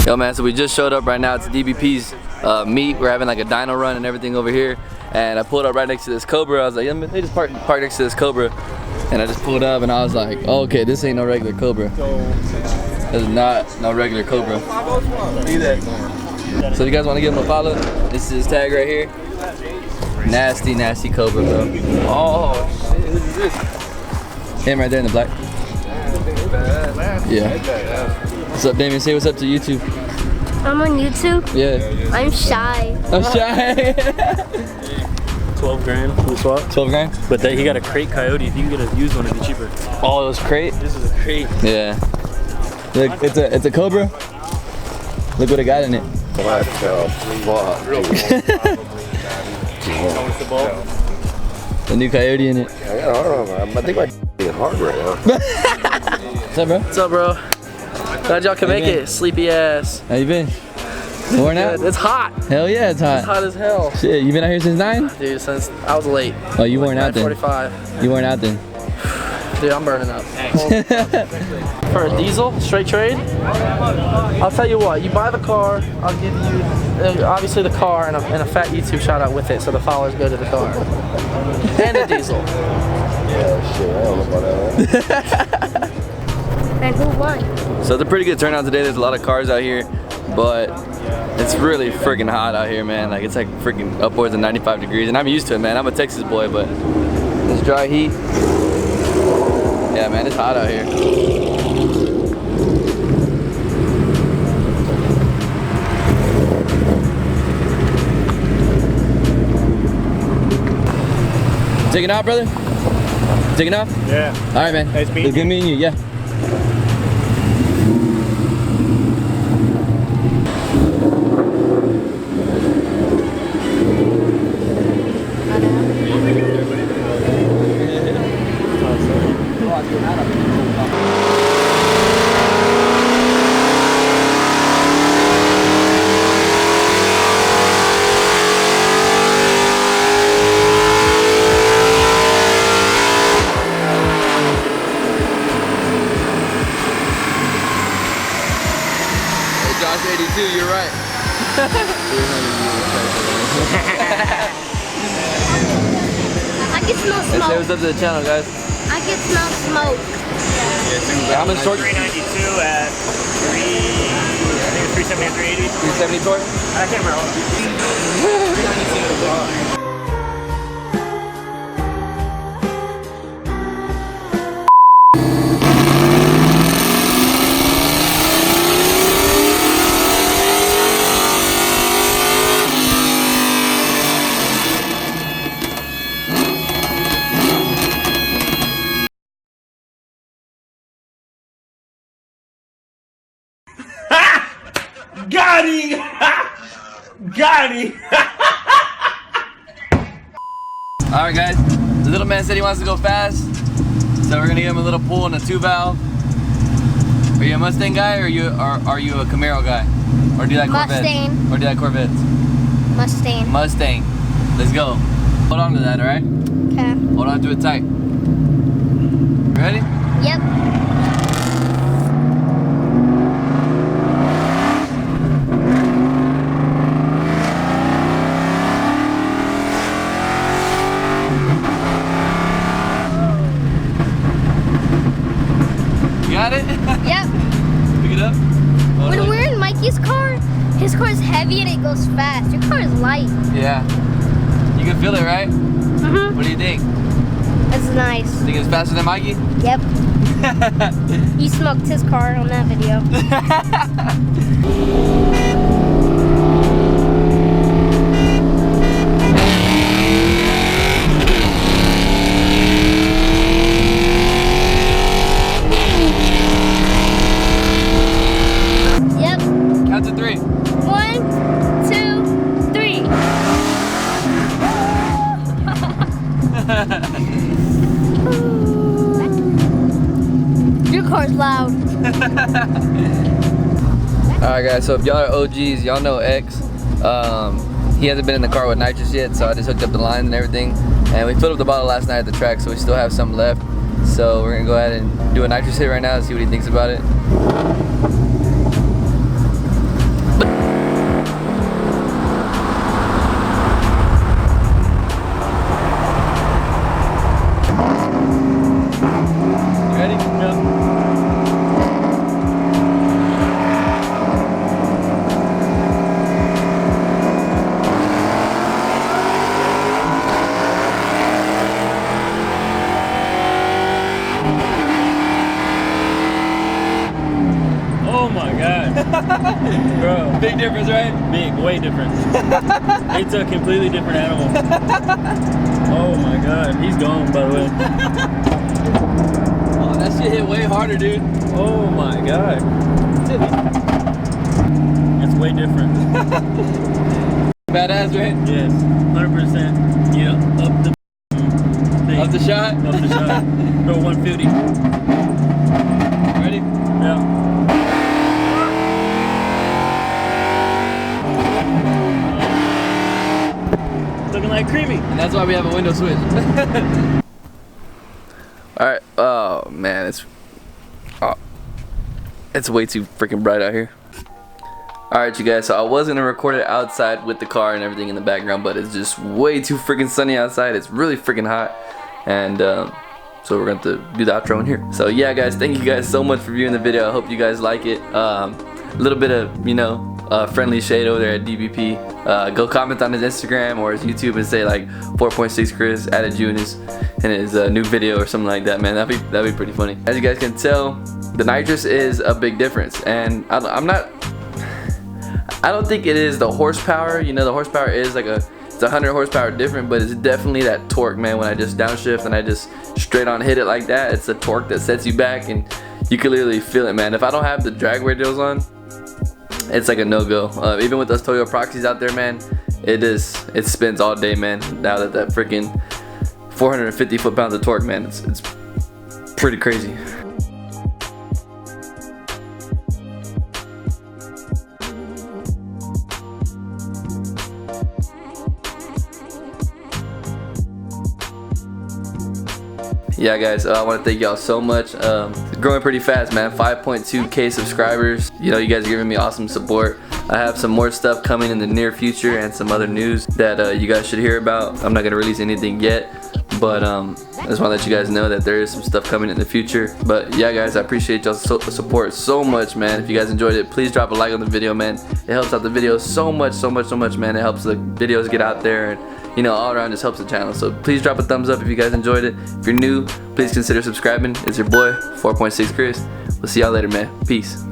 Yo man, so we just showed up right now to DBP's meet. We're having like a dyno run and everything over here. And I pulled up right next to this Cobra. I was like, yeah, they just parked next to this Cobra. And I just pulled up and I was like, oh, okay, this ain't no regular Cobra. This is not no regular Cobra. So you guys want to give him a follow? This is his tag right here. Nasty, nasty Cobra, bro. Oh shit, who is this? Him right there in the black. Yeah. What's up, Damien? Say what's up to YouTube. I'm on YouTube? Yeah. I'm shy. I'm shy. 12 grand for the swap. 12 grand? But he got a crate Coyote. If you can get a used one, it'd be cheaper. Oh, it was crate? This is a crate. Yeah. Look, it's a Cobra. Look what it got in it. The new Coyote in it. I don't know, I think my is hard right now. What's up, bro? What's up, bro? Glad y'all can make it. Sleepy ass. How you been? Worn out? It's hot. Hell yeah, it's hot. It's hot as hell. Shit, you been out here since 9? Dude, since I was late. Oh, you weren't out then? 45. You weren't out then? Dude, I'm burning up. For a diesel, straight trade, I'll tell you what, you buy the car, I'll give you, obviously the car and a fat YouTube shout out with it so the followers go to the car. And a diesel. Yeah, shit, I don't know about that. And who won? So it's a pretty good turnout today. There's a lot of cars out here, but it's really freaking hot out here, man. Like it's like freaking upwards of 95 degrees, and I'm used to it, man. I'm a Texas boy, but this dry heat, yeah, man, it's hot out here. Taking off, brother? Taking off? Yeah. All right, man. Nice meeting It's good meeting you. Yeah. Josh 82, you're right. I can smell Say smoke. what's up to the channel, guys. I can smell smoke. How much torque? 392 at 370 and 380. 370 torque? I can't remember. Got him! Got him! Alright guys, the little man said he wants to go fast, so we're gonna give him a little pull in a 2-valve. Are you a Mustang guy or are you a Camaro guy? Or do you like Corvettes? Mustang. Or do you like Corvettes? Mustang. Mustang. Let's go. Hold on to that, alright? Okay. Hold on to it tight. Ready? Yep. Got it? Yep. Pick it up. Hold When on. we're in Mikey's car, his car is heavy and it goes fast. Your car is light. Yeah. You can feel it, right? Mm-hmm. What do you think? That's nice. Think it's faster than Mikey? Yep. You smoked his car on that video. Yep. Count to 3. 1, 2, 3. Your car's loud. Alright guys, so if y'all are OGs, y'all know X. He hasn't been in the car with Nitrous yet, so I just hooked up the lines and everything. And we filled up the bottle last night at the track, so we still have some left. So we're gonna go ahead and do a Nitrous hit right now and see what he thinks about it. god. Bro. Big difference, right? Big, way different. It's a completely different animal. Oh my god, he's gone by the way. Oh, that shit hit way harder, dude. Oh my god. It's way different. Badass, right? Yes, 100%. Yeah, up the thing. Up the shot? Up the shot. Bro, 150. Ready? Yeah. Looking like creamy. And that's why we have a window switch. Alright, oh man, it's way too freaking bright out here. Alright you guys, so I was gonna record it outside with the car and everything in the background, but it's just way too freaking sunny outside. It's really freaking hot. And so we're going to do the outro in here. So yeah guys, thank you guys so much for viewing the video. I hope you guys like it. A little bit of, you know, friendly shade over there at DBP. Go comment on his Instagram or his YouTube and say like 4.6 Chris added you in his new video or something like that, man. That'd be pretty funny. As you guys can tell, the Nitrous is a big difference, and I don't think it is the horsepower. You know, the horsepower is like it's 100 horsepower different, but it's definitely that torque, man. When I just downshift and I just straight on hit it like that, it's the torque that sets you back, and you can literally feel it, man. If I don't have the drag radials on, it's like a no-go. Even with those Toyo Proxies out there, man, it spins all day, man. Now that freaking 450 foot-pounds of torque, man, it's pretty crazy. Yeah guys, I want to thank y'all so much. Growing pretty fast, man. 5.2k subscribers. You know, you guys are giving me awesome support. I have some more stuff coming in the near future and some other news that you guys should hear about. I'm not gonna release anything yet, but I just want to let you guys know that there is some stuff coming in the future. But yeah guys, I appreciate y'all's support so much, man. If you guys enjoyed it, please drop a like on the video, man. It helps out the video so much, man. It helps the videos get out there, and you know, all around just helps the channel. So please drop a thumbs up if you guys enjoyed it. If you're new, please consider subscribing. It's your boy 4.6 Chris. We'll see y'all later, man. Peace.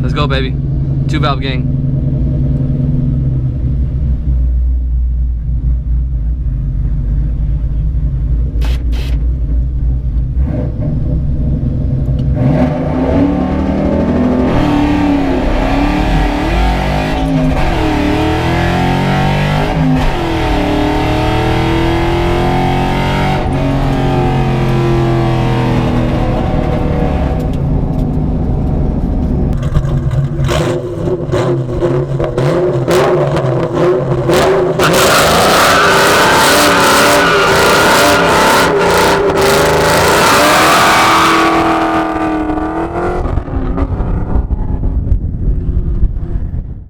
Let's go, baby. 2 valve gang.